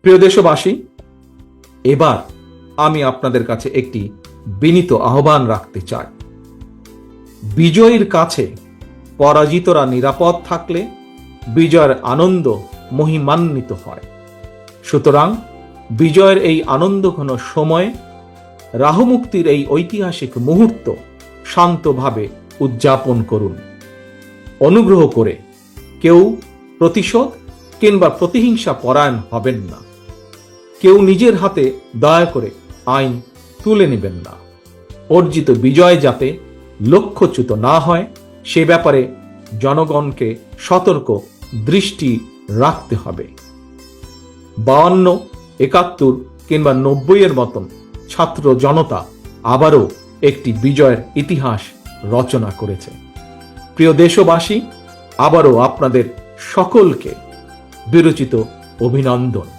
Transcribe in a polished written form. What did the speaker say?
প্রিয় দেশবাসী, এবার আমি আপনাদের কাছে একটি বিনীত আহ্বান রাখতে চাই। বিজয়ীর কাছে পরাজিতরা নিরাপদ থাকলে বিজয়ের আনন্দ মহিমান্বিত হয়। সুতরাং বিজয়ের এই আনন্দঘন সময়ে রাহুমুক্তির এই ঐতিহাসিক মুহূর্ত শান্তভাবে উদযাপন করুন। অনুগ্রহ করে কেউ প্রতিশোধ কিংবা প্রতিহিংসা পরায়ণ হবেন না। কেউ নিজের হাতে দয়া করে আইন তুলে নেবেন না। অর্জিত বিজয় যাতে লক্ষ্যচ্যুত না হয় সে ব্যাপারে জনগণকে সতর্ক দৃষ্টি রাখতে হবে। 52, 71 কিংবা 90 মতন ছাত্র জনতা আবারও একটি বিজয়ের ইতিহাস রচনা করেছে। প্রিয় দেশবাসী, আবারও আপনাদের সকলকে বিরচিত অভিনন্দন।